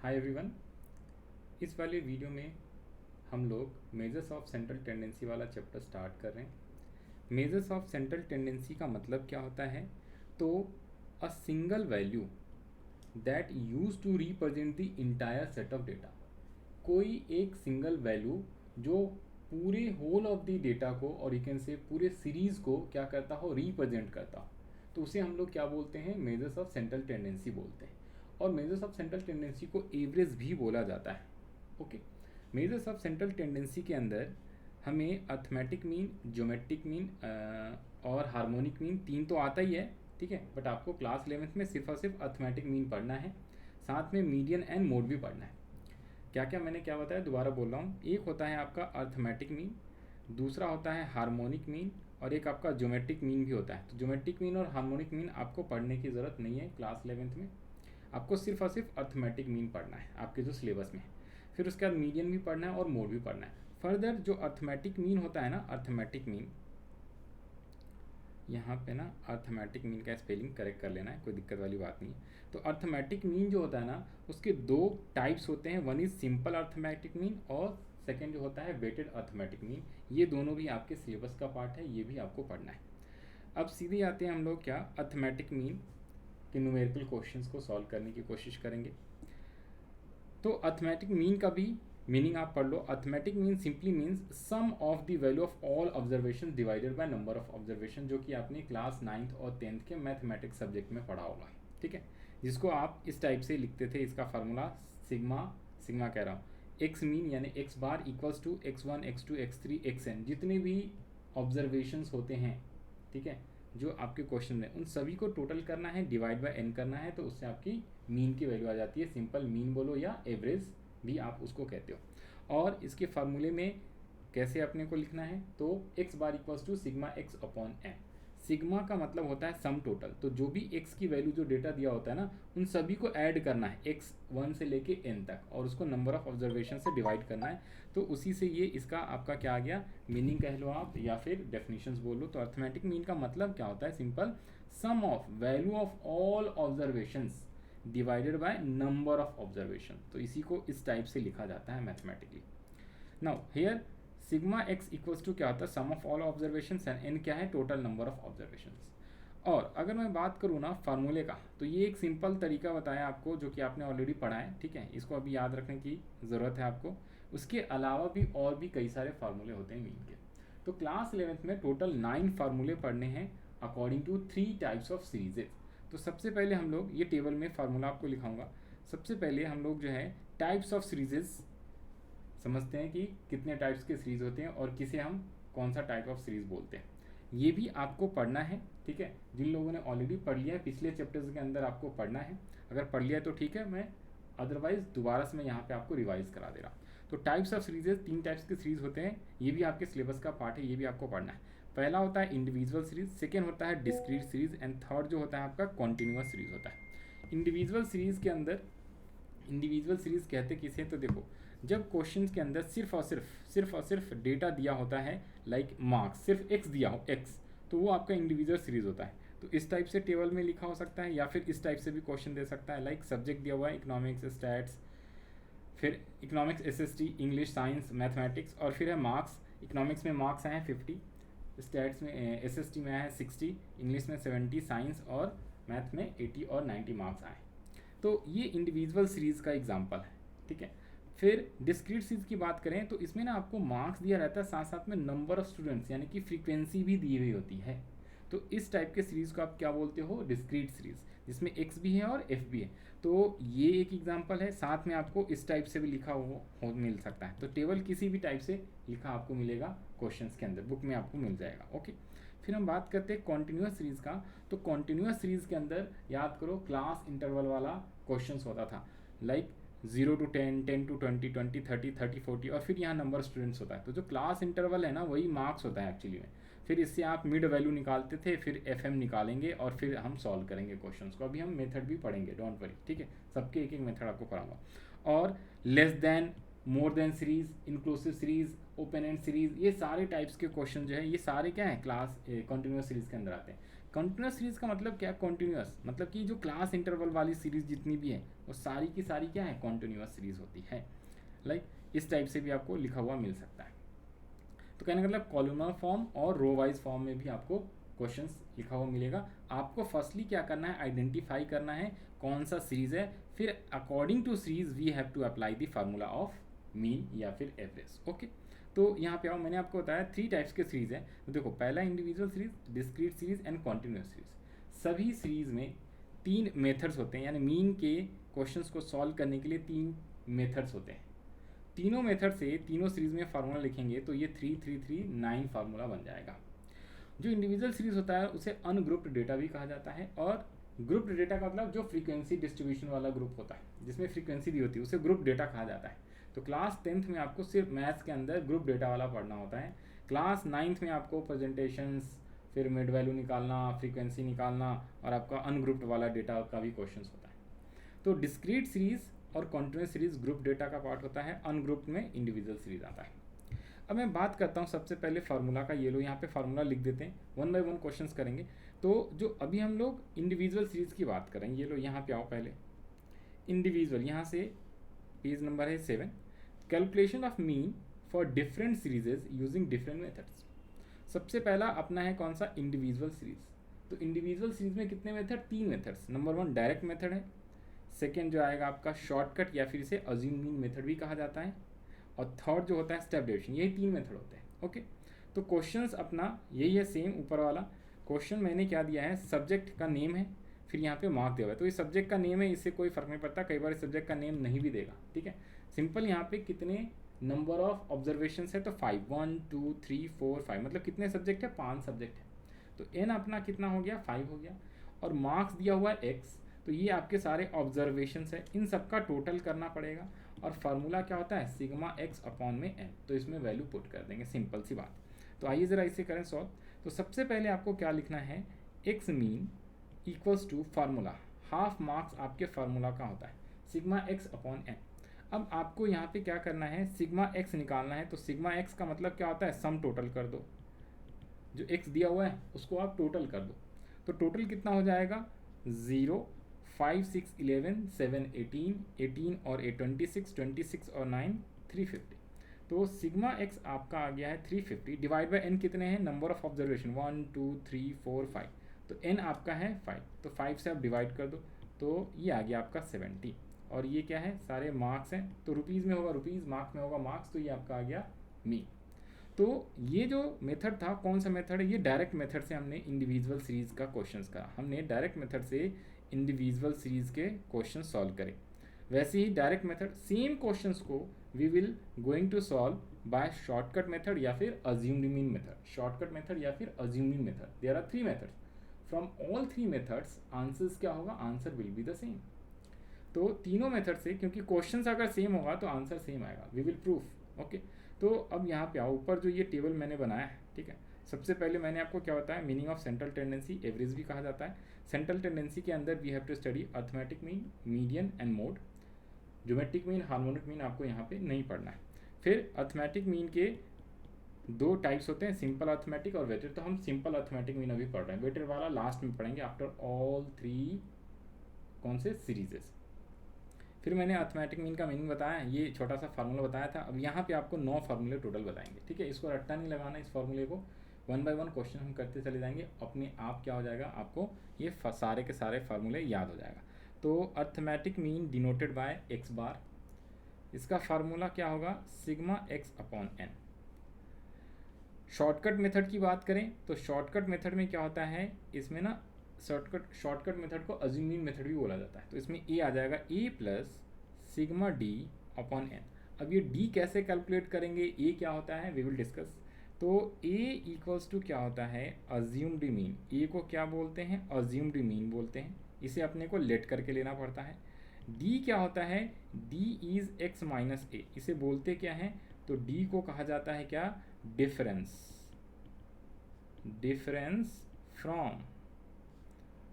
Hi everyone. इस वाले video में हम लोग मेजर्स ऑफ सेंट्रल टेंडेंसी वाला चैप्टर स्टार्ट कर रहे हैं। मेजर्स ऑफ सेंट्रल टेंडेंसी का मतलब क्या होता है? तो a single value that use to represent the entire set of data. कोई एक सिंगल वैल्यू जो पूरे होल ऑफ द डेटा को और यू कैन से पूरे सीरीज को क्या करता हो, रिप्रेजेंट करता हो, तो उसे हम लोग क्या बोलते हैं? मेजर्स ऑफ सेंट्रल टेंडेंसी बोलते हैं। और मेजर्स ऑफ सेंट्रल टेंडेंसी को एवरेज भी बोला जाता है। Okay, measures of central tendency के अंदर हमें अर्थमेटिक मीन, ज्योमेट्रिक मीन और हार्मोनिक मीन, तीन तो आता ही है, ठीक है, बट आपको क्लास 11th में सिर्फ और सिर्फ अर्थमेटिक मीन पढ़ना है, साथ में मीडियन एंड मोड भी पढ़ना है। क्या क्या मैंने क्या बताया, दोबारा बोल रहा हूँ। एक होता है आपका अर्थमेटिक मीन, दूसरा होता है हार्मोनिक मीन, और एक आपका ज्योमेट्रिक मीन भी होता है। तो ज्योमेट्रिक मीन और हार्मोनिक मीन आपको पढ़ने की ज़रूरत नहीं है क्लास 11th में, आपको सिर्फ और सिर्फ अर्थमेटिक मीन पढ़ना है आपके जो सिलेबस में है। फिर उसके बाद मीडियन भी पढ़ना है और मोड भी पढ़ना है। फर्दर जो अर्थमेटिक मीन होता है ना, अर्थमेटिक मीन, यहाँ पे ना अर्थमेटिक मीन का स्पेलिंग करेक्ट कर लेना है, कोई दिक्कत वाली बात नहीं है। तो अर्थमेटिक मीन जो होता है ना, उसके दो टाइप्स होते हैं, one is simple arithmetic mean और सेकेंड जो होता है वेटेड अर्थमेटिक मीन। ये दोनों भी आपके सिलेबस का पार्ट है, ये भी आपको पढ़ना है। अब सीधे आते हैं हम लोग क्या, अर्थमेटिक मीन के न्यूमेरिकल क्वेश्चंस को सॉल्व करने की कोशिश करेंगे। तो अर्थमेटिक मीन का भी मीनिंग आप पढ़ लो। Arithmetic mean simply means sum of the value of all observation divided by number of observation, जो कि आपने क्लास 9th और 10th के मैथमेटिक्स सब्जेक्ट में पढ़ा होगा, ठीक है, जिसको आप इस टाइप से लिखते थे। इसका फार्मूला सिग्मा कह रहा हूँ, एक्स मीन यानी x bar equals to x1 x2 x3 xn, जितने भी ऑब्जर्वेशंस होते हैं, ठीक है, जो आपके क्वेश्चन में, उन सभी को टोटल करना है, डिवाइड बाय n करना है, तो उससे आपकी मीन की वैल्यू आ जाती है। सिंपल मीन बोलो या एवरेज भी आप उसको कहते हो। और इसके फार्मूले में कैसे अपने को लिखना है, तो x bar equals to sigma x upon n. Sigma का मतलब होता है सम टोटल, तो जो भी x की वैल्यू जो डेटा दिया होता है ना, उन सभी को ऐड करना है x1 से लेके n तक, और उसको नंबर ऑफ ऑब्जर्वेशन से डिवाइड करना है। तो उसी से ये इसका आपका क्या आ गया, मीनिंग कह लो आप या फिर डेफिनेशंस बोल लो। तो अर्थमेटिक मीन का मतलब क्या होता है, simple sum of value of all observations divided by number of observation. तो इसी को इस टाइप से लिखा जाता है mathematically. Now here sigma x equals to क्या होता है, sum of all observation, and n क्या है, टोटल नंबर ऑफ ऑब्जर्वेशन। और अगर मैं बात करूँ ना फार्मूले का, तो ये एक सिंपल तरीका बताया आपको जो कि आपने ऑलरेडी पढ़ा है, ठीक है, इसको अभी याद रखने की ज़रूरत है आपको। उसके अलावा भी और भी कई सारे फार्मूले होते हैं मीन के। तो क्लास 11th में टोटल 9 फार्मूले पढ़ने हैं according to 3 types of serieses. तो सबसे पहले हम लोग ये टेबल में फार्मूला आपको लिखाऊंगा। सबसे पहले हम लोग जो है टाइप्स ऑफ सीरीजेज समझते हैं कि कितने टाइप्स के सीरीज होते हैं और किसे हम कौन सा टाइप ऑफ सीरीज बोलते हैं, ये भी आपको पढ़ना है, ठीक है। जिन लोगों ने ऑलरेडी पढ़ लिया है पिछले चैप्टर्स के अंदर आपको पढ़ना है, अगर पढ़ लिया है तो ठीक है, मैं अदरवाइज दोबारा से मैं यहाँ पे आपको रिवाइज करा दे रहा हूँ। तो टाइप्स ऑफ सीरीजेज, 3 टाइप्स के सीरीज होते हैं, ये भी आपके सिलेबस का पार्ट है, ये भी आपको पढ़ना है। पहला होता है इंडिविजुअल सीरीज, सेकेंड होता है डिस्क्रीट सीरीज, एंड थर्ड जो होता है आपका कॉन्टिन्यूअस सीरीज होता है। इंडिविजुअल सीरीज के अंदर, इंडिविजुअल सीरीज कहते किसे, तो देखो जब क्वेश्चंस के अंदर सिर्फ और सिर्फ डेटा दिया होता है, लाइक मार्क्स, सिर्फ एक्स दिया हो एक्स, तो वो आपका इंडिविजुअल सीरीज होता है। तो इस टाइप से टेबल में लिखा हो सकता है, या फिर इस टाइप से भी क्वेश्चन दे सकता है, लाइक सब्जेक्ट दिया हुआ है इकोनॉमिक्स, स्टैट्स, फिर economics SST, English, science, mathematics, और फिर है मार्क्स। इकोनॉमिक्स में मार्क्स आए हैं 50, स्टैट्स में एसएसटी में आए हैं 60, इंग्लिश में 70, साइंस और मैथ में 80 और 90 मार्क्स आए। तो ये इंडिविजुअल सीरीज़ का एग्जाम्पल है, ठीक है। फिर डिस्क्रीट सीरीज की बात करें तो इसमें ना आपको मार्क्स दिया रहता है, साथ साथ में नंबर ऑफ स्टूडेंट्स यानी कि फ्रीक्वेंसी भी दी हुई होती है। तो इस टाइप के सीरीज़ को आप क्या बोलते हो, डिस्क्रीट सीरीज़, जिसमें एक्स भी है और एफ भी है। तो ये एक एग्जाम्पल है, साथ में आपको इस टाइप से भी लिखा हो मिल सकता है। तो टेबल किसी भी टाइप से लिखा आपको मिलेगा क्वेश्चंस के अंदर, बुक में आपको मिल जाएगा, ओके। फिर हम बात करते हैं कॉन्टिन्यूअस सीरीज़ का। तो कॉन्टिन्यूअस सीरीज़ के अंदर याद करो क्लास इंटरवल वाला क्वेश्चंस होता था, लाइक 0 to 10, 10 to 20, 20, 30, 30, 40, और फिर यहाँ नंबर स्टूडेंट्स होता है। तो जो क्लास इंटरवल है ना, वही मार्क्स होता है एक्चुअली में। फिर इससे आप मिड वैल्यू निकालते थे, फिर एफ निकालेंगे और फिर हम सॉल्व करेंगे क्वेश्चंस को। अभी हम मेथड भी पढ़ेंगे, डोंट वरी, ठीक है, सबके एक एक मेथड आपको पढ़ाऊंगा। और less than, more than series, inclusive series, open and series, ये सारे टाइप्स के क्वेश्चन जो है, ये सारे क्या है, क्लास कंटिन्यूअस सीरीज के अंदर आते हैं। कंटिन्यूस सीरीज़ का मतलब क्या है? कॉन्टिन्यूस मतलब कि जो क्लास इंटरवल वाली सीरीज़ जितनी भी है वो सारी की सारी क्या है? कॉन्टिन्यूस सीरीज़ होती है। लाइक इस टाइप से भी आपको लिखा हुआ मिल सकता है। तो कहने का मतलब कॉलमनर फॉर्म और रो वाइज फॉर्म में भी आपको क्वेश्चंस लिखा हुआ मिलेगा। आपको फर्स्टली क्या करना है? आइडेंटिफाई करना है कौन सा सीरीज़ है, फिर according to series we have to apply the formula of mean या फिर एवरेज। ओके, तो यहाँ पे आओ, मैंने आपको बताया 3 टाइप्स के सीरीज़ हैं। तो देखो, पहला individual series, discrete series and continuous series. सभी सीरीज़ में 3 मेथड्स होते हैं, यानी मीन के क्वेश्चंस को सॉल्व करने के लिए 3 मेथड्स होते हैं। तीनों मेथड से तीनों सीरीज में फार्मूला लिखेंगे तो ये 3-3-3-9 फार्मूला बन जाएगा। जो इंडिविजुअल सीरीज होता है उसे अनग्रुप्ड डेटा भी कहा जाता है, और ग्रुप्ड डेटा का मतलब जो फ्रीक्वेंसी डिस्ट्रीब्यूशन वाला ग्रुप होता है जिसमें फ्रीक्वेंसी दी होती है उसे ग्रुप डेटा कहा जाता है। तो क्लास 10th में आपको सिर्फ मैथ्स के अंदर ग्रुप डेटा वाला पढ़ना होता है। क्लास 9th में आपको प्रेजेंटेशंस, फिर मिड वैल्यू निकालना, फ्रीक्वेंसी निकालना, और आपका अनग्रुप्ड वाला डेटा का भी क्वेश्चन होता है। तो डिस्क्रीट सीरीज और कॉन्टिन्यूस सीरीज ग्रुप डेटा का पार्ट होता है, अनग्रुप्ड में इंडिविजुअल सीरीज आता है। अब मैं बात करता हूँ सबसे पहले फार्मूला का। ये लो यहाँ पे फार्मूला लिख देते हैं, 1 बाय 1 क्वेश्चंस करेंगे। तो जो अभी हम लोग इंडिविजुअल सीरीज की बात करेंगे, ये लो यहाँ पे आओ, पहले इंडिविजुअल, यहाँ से पेज नंबर है 7, calculation of mean for different serieses using different methods. सबसे पहला अपना है कौन सा? Individual series. तो इंडिविजुअल सीरीज में कितने method? 3 methods. Number 1 direct method है, सेकेंड जो आएगा आपका शॉर्टकट या फिर इसे अज्यूम मीन मेथड भी कहा जाता है, और थर्ड जो होता है स्टेप डेविएशन। यही 3 मेथड होते हैं। ओके, तो क्वेश्चंस अपना यही है, सेम ऊपर वाला क्वेश्चन मैंने क्या दिया है? सब्जेक्ट का नेम है, फिर यहाँ पे मार्क दिया हुआ है। तो ये सब्जेक्ट का नेम है, इससे कोई फर्क नहीं पड़ता, कई बार सब्जेक्ट का नेम नहीं भी देगा। ठीक है, सिंपल यहाँ पे कितने नंबर ऑफ ऑब्जर्वेशन है? तो 5, 1 2 3 4 5, मतलब कितने सब्जेक्ट है? 5 सब्जेक्ट है। तो एन अपना कितना हो गया? 5 हो गया, और मार्क्स दिया हुआ है एक्स। तो ये आपके सारे ऑब्जर्वेशंस है, इन सब का टोटल करना पड़ेगा, और फार्मूला क्या होता है? सिग्मा एक्स अपॉन में एन। तो इसमें वैल्यू पुट कर देंगे, सिंपल सी बात। तो आइए ज़रा इसे करें सॉल्व। तो सबसे पहले आपको क्या लिखना है? X mean equals to formula, half marks आपके फार्मूला का होता है सिग्मा एक्स अपॉन एन। अब आपको यहाँ पे क्या करना है? सिग्मा एक्स निकालना है। तो सिग्मा एक्स का मतलब क्या होता है? सम टोटल कर दो, जो एक्स दिया हुआ है उसको आप टोटल कर दो। तो टोटल कितना हो जाएगा? 0, 5, 6, 11, 7, 18, 18 और 8 26, 26 और 9 350। तो सिग्मा एक्स आपका आ गया है 350, डिवाइड बाय एन कितने हैं? Number of observation 1 2 3 4 5। तो एन आपका है 5, तो 5 से आप डिवाइड कर दो, तो ये आ गया आपका 70। और ये क्या है? सारे मार्क्स हैं, तो रुपीज़ में होगा रुपीज़, मार्क्स में होगा मार्क्स, तो ये आपका आ गया मीन। तो ये जो मेथड था, कौन सा मेथड है? ये डायरेक्ट मेथड से हमने इंडिविजुअल सीरीज़ का क्वेश्चंस करा। हमने डायरेक्ट मेथड से इंडिविजुअल सीरीज़ के क्वेश्चन सॉल्व करे। वैसे ही डायरेक्ट मेथड सेम क्वेश्चंस को we will going to solve by shortcut method या फिर assumed mean method. Shortcut method या फिर assumed mean method, there are 3 methods. From all 3 methods answers क्या होगा? Answer will be the same. तो तीनों method से, क्योंकि क्वेश्चंस अगर सेम होगा तो आंसर सेम आएगा, वी विल प्रूफ। ओके, तो अब यहाँ पे आओ, ऊपर जो ये टेबल मैंने बनाया है, ठीक है, सबसे पहले मैंने आपको क्या बताया? Meaning of central tendency, average भी कहा जाता है। सेंट्रल टेंडेंसी के अंदर we have to study arithmetic mean, median and mode. Geometric mean, harmonic mean आपको यहाँ पे नहीं पढ़ना है। फिर अर्थमेटिक मीन के 2 टाइप्स होते हैं, सिंपल अर्थमेटिक और वेटेड। तो हम सिंपल अर्थमेटिक मीन अभी पढ़ रहे हैं, वेटेड वाला लास्ट में पढ़ेंगे आफ्टर ऑल 3 कौन से सीरीजेस। फिर मैंने अर्थमेटिक मीन का मीनिंग बताया, ये छोटा सा फार्मूला बताया था। अब यहाँ पे आपको 9 फार्मूले टोटल बताएंगे, ठीक है। इसको रट्टा नहीं लगाना, इस फार्मूले को 1 बाय 1 क्वेश्चन हम करते चले जाएंगे, अपने आप क्या हो जाएगा? आपको ये सारे के सारे फार्मूले याद हो जाएगा। तो arithmetic mean denoted by x bar, इसका फार्मूला क्या होगा? Sigma x upon n. Shortcut method की बात करें तो शॉर्टकट मेथड में क्या होता है? इसमें ना शॉर्टकट मेथड को अज्यूम मीन मेथड भी बोला जाता है। तो इसमें ए आ जाएगा, a plus sigma D upon n. अब ये डी कैसे कैलकुलेट करेंगे? ए क्या होता है? We will discuss. तो ए इक्वल्स टू क्या होता है? Assumed mean. ए को क्या बोलते हैं? अज्यूम्ड मीन बोलते हैं। इसे अपने को लेट करके लेना पड़ता है। डी क्या होता है? डी इज एक्स माइनस ए। इसे बोलते क्या है? तो डी को कहा जाता है क्या? Difference, difference from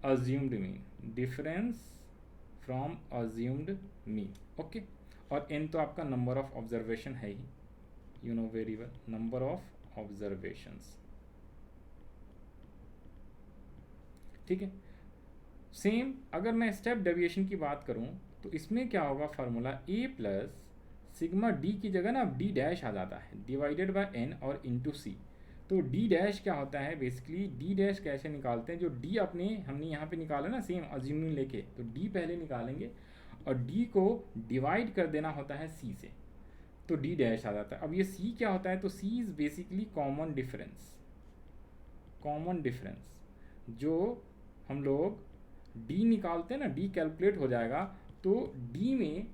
assumed mean, difference from assumed mean. Okay, और एन तो आपका नंबर ऑफ ऑब्जर्वेशन है ही, you know very well, number of observations. ठीक है। सेम अगर मैं स्टेप डेविएशन की बात करूं तो इसमें क्या होगा, फार्मूला ए प्लस सिग्मा डी की जगह ना अब डी डैश आ जाता है डिवाइडेड बाय एन और इंटू सी। तो डी डैश क्या होता है, बेसिकली डी डैश कैसे निकालते हैं, जो डी अपने हमने यहाँ पे निकाला ना सेम अज्यूमिंग लेके, तो डी पहले निकालेंगे और डी को डिवाइड कर देना होता है सी से, तो डी डैश आ जाता है। अब ये सी क्या होता है, तो c is basically common difference, common difference जो हम लोग डी निकालते हैं ना, डी कैलकुलेट हो जाएगा, तो डी में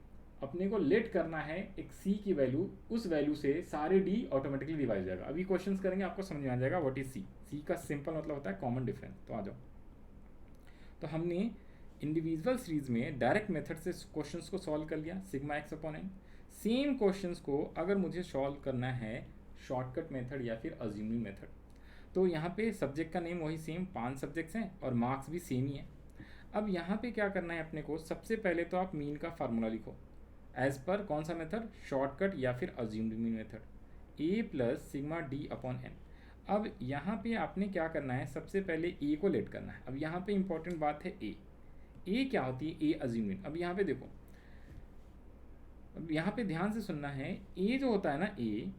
अपने को लेट करना है एक सी की वैल्यू, उस वैल्यू से सारे डी ऑटोमेटिकली डिवाइड हो जाएगा। अभी क्वेश्चन करेंगे आपको समझ में आ जाएगा व्हाट इज सी। सी का सिंपल मतलब होता है कॉमन डिफरेंस। तो आ जाओ, तो हमने इंडिविजुअल सीरीज में डायरेक्ट मेथड से क्वेश्चंस को सॉल्व कर लिया, sigma x upon n. Same questions को अगर मुझे सॉल्व करना है शॉर्टकट मेथड या फिर अज्यूमिंग मेथड, तो यहाँ पे सब्जेक्ट का नेम वही सेम, 5 सब्जेक्ट्स हैं और मार्क्स भी सेम ही है। अब यहाँ पे क्या करना है अपने को, सबसे पहले तो आप मीन का फार्मूला लिखो एज पर कौन सा मेथड, शॉर्टकट या फिर assumed mean method, a plus sigma D upon n. अब यहाँ पे आपने क्या करना है, सबसे पहले ए को लेट करना है। अब यहाँ पे इंपॉर्टेंट बात है ए क्या होती है, ए अज्यूमिंग। अब यहाँ पे देखो, अब यहाँ पे ध्यान से सुनना है, ए जो होता है ना ए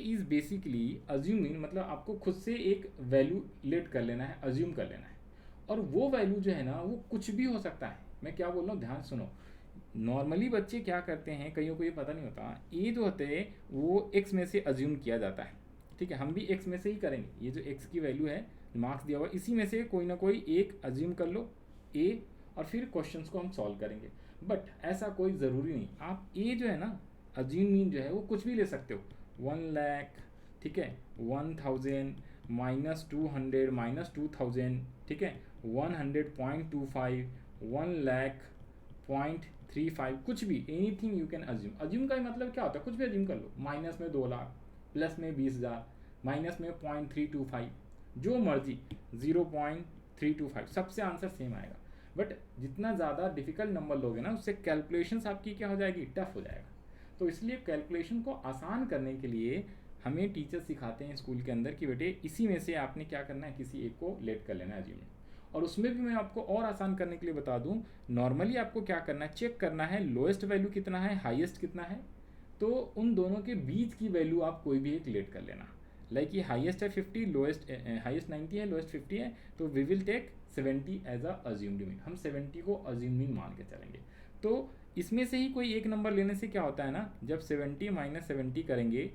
इज़ बेसिकली अज्यूमिंग, मतलब आपको खुद से एक वैल्यू लेट कर लेना है, अज्यूम कर लेना है, और वो वैल्यू जो है ना वो कुछ भी हो सकता है। मैं क्या बोल रहा हूँ ध्यान सुनो। नॉर्मली बच्चे क्या करते हैं, कईयों को ये पता नहीं होता, ए जो होते हैं वो एक्स में से अज्यूम किया जाता है, ठीक है, हम भी एक्स में से ही करेंगे। ये जो एक्स की वैल्यू है मार्क्स दिया हुआ, इसी में से कोई ना कोई एक अज्यूम कर लो ए, और फिर क्वेश्चंस को हम सॉल्व करेंगे। बट ऐसा कोई ज़रूरी नहीं, आप ए जो है ना अज्यूम मीन जो है वो कुछ भी ले सकते हो, 1 लाख, ठीक है, 1000 माइनस 200 माइनस 2000, ठीक है, 100.25, 1 लाख 0.35, कुछ भी, anything you can assume. Assume का मतलब क्या होता है, कुछ भी अज्यूम कर लो, माइनस में 2 लाख, प्लस में 20,000, माइनस में 0.325, जो मर्जी 0.325, सबसे आंसर सेम आएगा। बट जितना ज़्यादा डिफिकल्ट नंबर लोगे ना उससे कैलकुलेशंस आपकी क्या हो जाएगी, टफ हो जाएगा। तो इसलिए कैलकुलेशन को आसान करने के लिए हमें टीचर सिखाते हैं स्कूल के अंदर कि बेटे इसी में से आपने क्या करना है, किसी एक को लेट कर लेना है अज्यूम। और उसमें भी मैं आपको और आसान करने के लिए बता दूं, नॉर्मली आपको क्या करना है, चेक करना है लोएस्ट वैल्यू कितना है, हाईएस्ट कितना है, तो उन दोनों के बीच की वैल्यू आप कोई भी एक लेट कर लेना। लाइक ये हाईएस्ट है 50, लोएस्ट हाईएस्ट 90 है, लोएस्ट 50 है, तो we will take 70 as a assumed mean, हम 70 को अज्यूम्ड मीन मान के चलेंगे। तो इसमें से ही कोई एक नंबर लेने से क्या होता है ना, जब 70 माइनस 70 करेंगे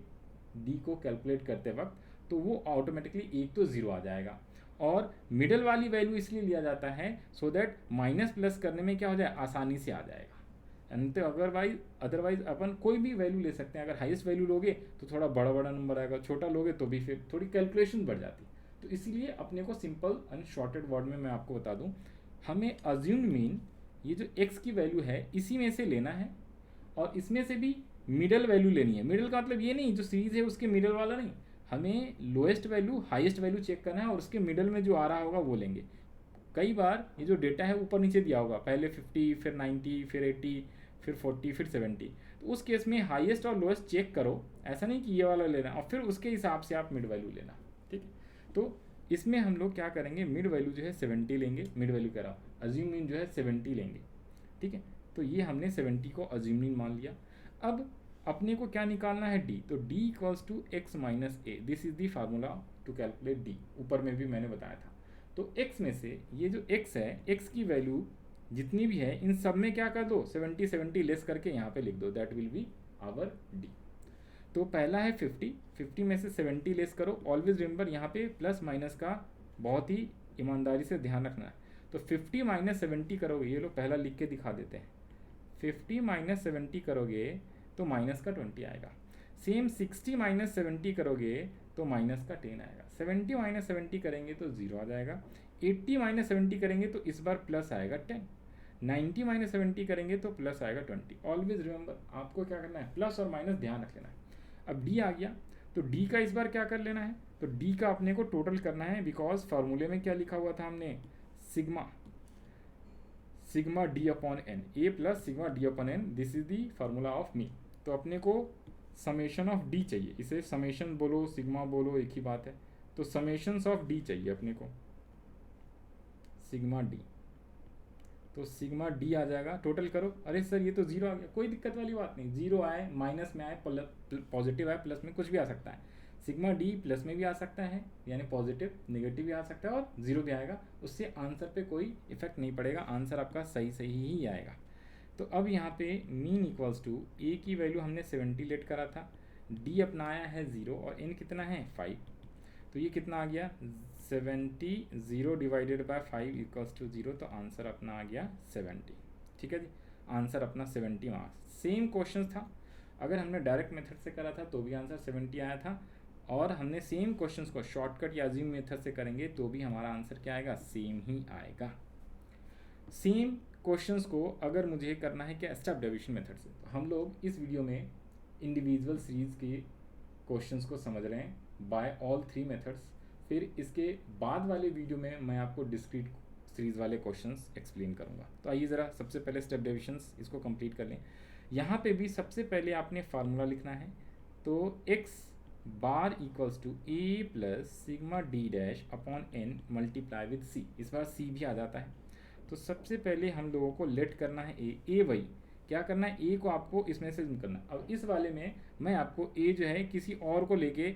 डी को कैलकुलेट करते वक्त, तो वो ऑटोमेटिकली एक तो ज़ीरो आ जाएगा। और मिडल वाली वैल्यू इसलिए लिया जाता है सो दैट माइनस प्लस करने में क्या हो जाए, आसानी से आ जाएगा। अंत अदरवाइज अपन कोई भी वैल्यू ले सकते हैं, अगर हाईएस्ट वैल्यू लोगे तो थोड़ा बड़ा बड़ा नंबर आएगा, छोटा लोगे तो भी फिर थोड़ी कैलकुलेशन बढ़ जाती। तो इसलिए अपने को सिंपल एंड शॉर्टेड वर्ड में मैं आपको बता दूं, हमें अज्यूम्ड मीन ये जो x की वैल्यू है इसी में से लेना है, और इसमें से भी मिडल वैल्यू लेनी है। मिडल का मतलब ये नहीं जो सीरीज है उसके मिडल वाला नहीं, हमें lowest value highest value check करना है और उसके मिडल में जो आ रहा होगा वो लेंगे। कई बार ये जो डेटा है ऊपर नीचे दिया होगा, पहले 50 फिर 90 फिर 80 फिर 40 फिर 70, तो उस केस में हाईएस्ट और लोएस्ट चेक करो, ऐसा नहीं कि ये वाला लेना और फिर उसके हिसाब से आप मिड वैल्यू लेना, ठीक है। तो इसमें हम लोग क्या करेंगे, मिड वैल्यू जो है 70 लेंगे, मिड वैल्यू कह रहा हूँ अज्यूम मीन जो है 70 लेंगे, ठीक है। तो ये हमने 70 को अज्यूम मीन मान लिया। अब अपने को क्या निकालना है, डी, तो d equals to x minus A, this is the formula to calculate d, ऊपर में भी मैंने बताया था। तो x में से ये जो x है, x की वैल्यू जितनी भी है इन सब में क्या कर दो, 70 70 लेस करके यहाँ पे लिख दो, that will be our d. तो पहला है 50, 50 में से 70 लेस करो, ऑलवेज रिमेंबर यहाँ पे प्लस माइनस का बहुत ही ईमानदारी से ध्यान रखना है। तो 50 माइनस 70 करोगे, ये लोग पहला लिख के दिखा देते हैं, 50 माइनस 70 करोगे तो माइनस का 20 आएगा। सेम 60 माइनस 70 करोगे तो माइनस का 10 आएगा। 70 माइनस 70 करेंगे तो 0 आ जाएगा। 80 माइनस 70 करेंगे तो इस बार प्लस आएगा 10। 90 माइनस 70 करेंगे तो प्लस आएगा 20। ऑलवेज रिमेंबर आपको क्या करना है, प्लस और माइनस ध्यान रख लेना है। अब डी आ गया, तो डी का इस बार क्या कर लेना है, तो डी का अपने को टोटल करना है, बिकॉज फार्मूले में क्या लिखा हुआ था हमने, sigma D upon N, A plus sigma D upon N, this is the formula of me. तो अपने को समेशन ऑफ डी चाहिए, इसे समेशन बोलो सिग्मा बोलो एक ही बात है, तो समेशंस ऑफ डी चाहिए अपने को। सिग्मा डी, तो सिग्मा डी आ जाएगा। टोटल करो, अरे सर ये तो जीरो आ गया, कोई दिक्कत वाली बात नहीं, जीरो आए, माइनस में आए, पॉजिटिव आए, प्लस में, कुछ भी आ सकता है। सिग्मा डी प्लस में भी आ सकता है, यानी पॉजिटिव, नेगेटिव भी आ सकता है और जीरो भी आएगा, उससे आंसर पे कोई इफेक्ट नहीं पड़ेगा, आंसर आपका सही सही ही आएगा। तो अब यहाँ पे मीन इक्वल्स टू ए की वैल्यू हमने 70 लेट करा था, डी अपना आया है 0 और एन कितना है 5, तो ये कितना आ गया 70, 0 डिवाइडेड बाय 5 इक्वल्स टू 0, तो आंसर अपना आ गया 70। ठीक है जी, आंसर अपना 70 मार्क्स। सेम क्वेश्चन था, अगर हमने डायरेक्ट मेथड से करा था तो भी आंसर 70 आया था, और हमने सेम क्वेश्चंस को शॉर्टकट या अज्यूम मेथड से करेंगे तो भी हमारा आंसर क्या आएगा, सेम ही आएगा। सेम क्वेश्चंस को अगर मुझे करना है क्या स्टेप डेविएशन मेथड से, तो हम लोग इस वीडियो में इंडिविजुअल सीरीज के क्वेश्चंस को समझ रहे हैं बाय ऑल 3 मेथड्स। फिर इसके बाद वाले वीडियो में मैं आपको डिस्क्रीट सीरीज वाले क्वेश्चंस एक्सप्लेन करूंगा। तो आइए ज़रा सबसे पहले स्टेप डेविएशंस इसको कंप्लीट कर लें। यहाँ पे भी सबसे पहले आपने फार्मूला लिखना है, तो x bar equals to A plus sigma D dash upon N multiply with C, इस बार सी भी आ जाता है। तो सबसे पहले हम लोगों को लेट करना है ए वही क्या करना है, ए को आपको इसमें से करना। अब इस वाले में मैं आपको ए जो है किसी और को लेके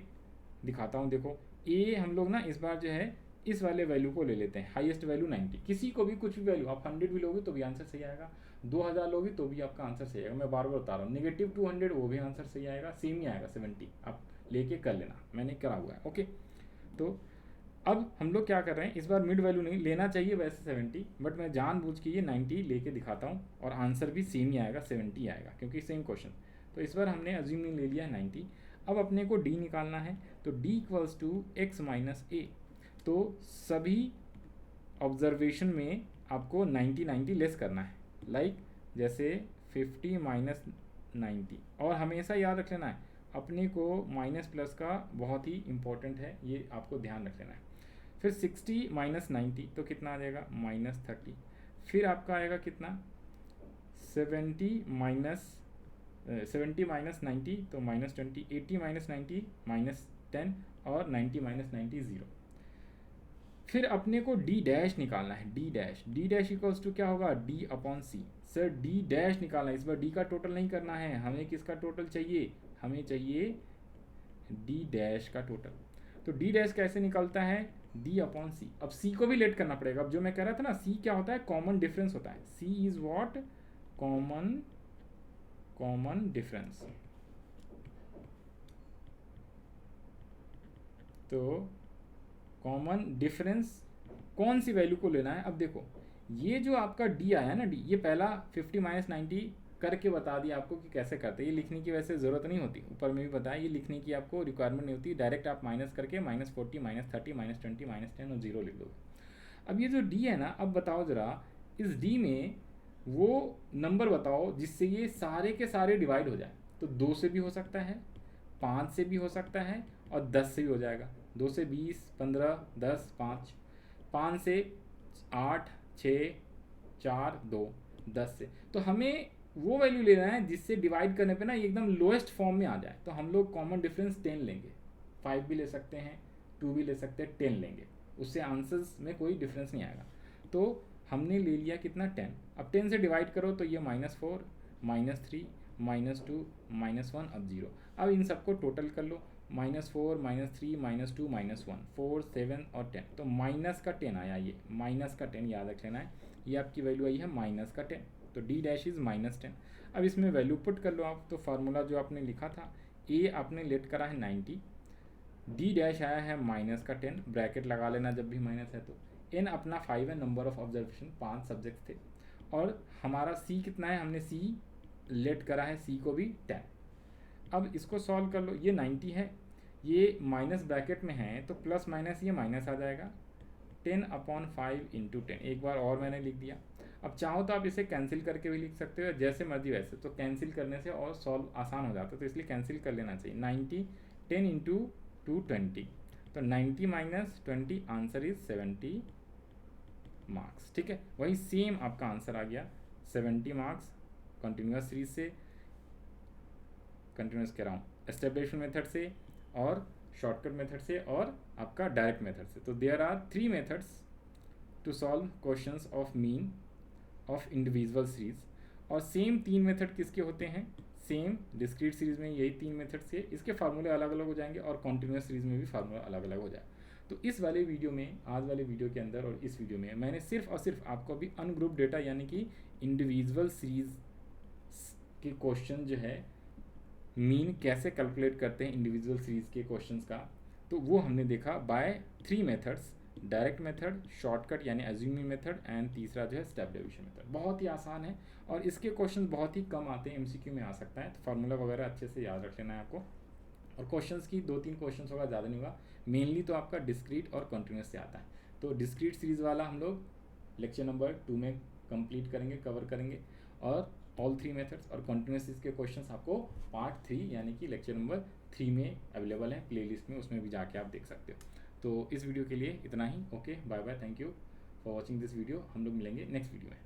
दिखाता हूँ। देखो ए हम लोग ना इस बार जो है इस वाले वैल्यू को ले लेते हैं, हाईएस्ट वैल्यू 90, किसी को भी कुछ भी वैल्यू, आप 100 भी लोगे तो भी आंसर सही आएगा, 2000 लोगे तो भी आपका आंसर सही आएगा। मैं बार बार बता रहा हूँ, नेगेटिव 200 वो भी आंसर सही आएगा, सेम ही आएगा 70, आप लेके कर लेना, मैंने करा हुआ है। ओके, तो अब हम लोग क्या कर रहे हैं, इस बार मिड वैल्यू नहीं लेना चाहिए वैसे 70, बट मैं जानबूझ के ये 90 लेके दिखाता हूँ और आंसर भी सेम ही आएगा, 70 आएगा, क्योंकि सेम क्वेश्चन। तो इस बार हमने अज्यूमिंग ले लिया है 90। अब अपने को डी निकालना है, तो d equals to x minus a, तो सभी ऑब्जर्वेशन में आपको 90 लेस करना है, लाइक जैसे 50 माइनस 90, और हमेशा याद रख लेना है अपने को माइनस प्लस का बहुत ही इंपॉर्टेंट है, ये आपको ध्यान रख लेना है। फिर 60 माइनस 90 तो कितना आ जाएगा -30, फिर आपका आएगा कितना 70 माइनस 90 तो -20, 80 माइनस 90 -10 और 90 माइनस 90 0। फिर अपने को डी डैश निकालना है, डी डैश इक्वल्स टू क्या होगा, डी अपॉन सी। सर डी डैश निकालना है, इस बार डी का टोटल नहीं करना है, हमें किसका टोटल चाहिए, हमें चाहिए डी डैश का टोटल। तो डी डैश कैसे निकलता है, डी अपॉन सी। अब सी को भी लेट करना पड़ेगा, अब जो मैं कह रहा था ना, सी क्या होता है, कॉमन डिफरेंस होता है, सी इज व्हाट, कॉमन डिफरेंस। तो कॉमन डिफरेंस कौन सी वैल्यू को लेना है। अब देखो ये जो आपका डी आया ना, डी, ये पहला 50 माइनस 90 करके बता दिया आपको कि कैसे करते हैं, ये लिखने की वैसे ज़रूरत नहीं होती, ऊपर में भी बताया, ये लिखने की आपको रिक्वायरमेंट नहीं होती, डायरेक्ट आप माइनस करके -40 -30 -20 -10 और 0 लिख दोगे। अब ये जो डी है ना, अब बताओ ज़रा इस डी में वो नंबर बताओ जिससे ये सारे के सारे डिवाइड हो जाए। तो 2 से भी हो सकता है, 5 से भी हो सकता है और 10 से भी हो जाएगा। 2 से 20, 15, 10, 5 से 8, 6, 4, 2, 10 से। तो हमें वो वैल्यू लेना है जिससे डिवाइड करने पे ना एकदम लोएस्ट फॉर्म में आ जाए। तो हम लोग कॉमन डिफरेंस 10 लेंगे, 5 भी ले सकते हैं, 2 भी ले सकते हैं, 10 लेंगे, उससे आंसर्स में कोई डिफरेंस नहीं आएगा। तो हमने ले लिया कितना 10। अब 10 से डिवाइड करो तो ये -4, -3, -2, -1, अब 0। अब इन सबको टोटल कर लो, -4, -3, -2, -1, 4, 7 और 10, तो माइनस का 10 आया, ये माइनस का 10 याद रख लेना है, ये आपकी वैल्यू आई है -10, तो डी डैश इज़ -10। अब इसमें वैल्यू पुट कर लो आप, तो फार्मूला जो आपने लिखा था, ए आपने लेट करा है 90, डी डैश आया है -10, ब्रैकेट लगा लेना जब भी माइनस है तो, एन अपना 5 है, नंबर ऑफ ऑब्जर्वेशन 5 सब्जेक्ट थे, और हमारा सी कितना है, हमने सी लेट करा है, सी को भी 10। अब इसको सॉल्व कर लो, ये 90 है, ये माइनस ब्रैकेट में है तो प्लस माइनस ये माइनस आ जाएगा, 10/5 × 10, एक बार और मैंने लिख दिया। अब चाहो तो आप इसे कैंसिल करके भी लिख सकते हो, जैसे मर्जी वैसे, तो कैंसिल करने से और सॉल्व आसान हो जाता है, तो इसलिए कैंसिल कर लेना चाहिए। 90, 10 × 2 20, तो 90 - 20 आंसर इज 70 मार्क्स। ठीक है, वही सेम आपका आंसर आ गया 70 मार्क्स, कंटिन्यूस सीरीज से, कंटिन्यूस कह रहा हूँ एस्टेब्लिशमेंट मेथड से और शॉर्टकट मेथड से और आपका डायरेक्ट मेथड से। तो there are 3 methods to solve questions of mean of individual series. और सेम 3 मेथड किसके होते हैं, सेम डिस्क्रीट सीरीज में यही 3 मेथड से, इसके फार्मूले अलग अलग हो जाएंगे और कॉन्टिन्यूस सीरीज में भी फार्मूला अलग अलग हो जाए। तो इस वाले वीडियो में, आज वाले वीडियो के अंदर और इस वीडियो में मैंने सिर्फ और सिर्फ आपको अभी अनग्रुप डेटा यानी कि इंडिविजुअल सीरीज के क्वेश्चन जो है मीन कैसे कैलकुलेट करते हैं इंडिविजुअल सीरीज के क्वेश्चंस का, तो वो हमने देखा by 3 methods, direct method, shortcut यानी एज्यूमिंग मेथड एंड तीसरा जो है स्टेप डेविएशन मेथड। बहुत ही आसान है और इसके क्वेश्चन बहुत ही कम आते हैं, एमसीक्यू में आ सकता है, तो फार्मूला वगैरह अच्छे से याद रख लेना है आपको। और क्वेश्चंस की 2-3 क्वेश्चंस होगा, ज़्यादा नहीं होगा, मेनली तो आपका डिस्क्रीट और कंटिन्यूस से आता है। तो डिस्क्रीट सीरीज वाला हम लोग लेक्चर नंबर 2 में कंप्लीट करेंगे, कवर करेंगे, और ऑल 3 मेथड्स और कंटिन्यूस सीरीज के क्वेश्चंस आपको पार्ट 3 यानी कि लेक्चर नंबर 3 में अवेलेबल है प्लेलिस्ट में, उसमें भी जाके आप देख सकते हो। तो इस वीडियो के लिए इतना ही। Okay, bye bye, thank you for watching this video. हम लोग मिलेंगे नेक्स्ट वीडियो में।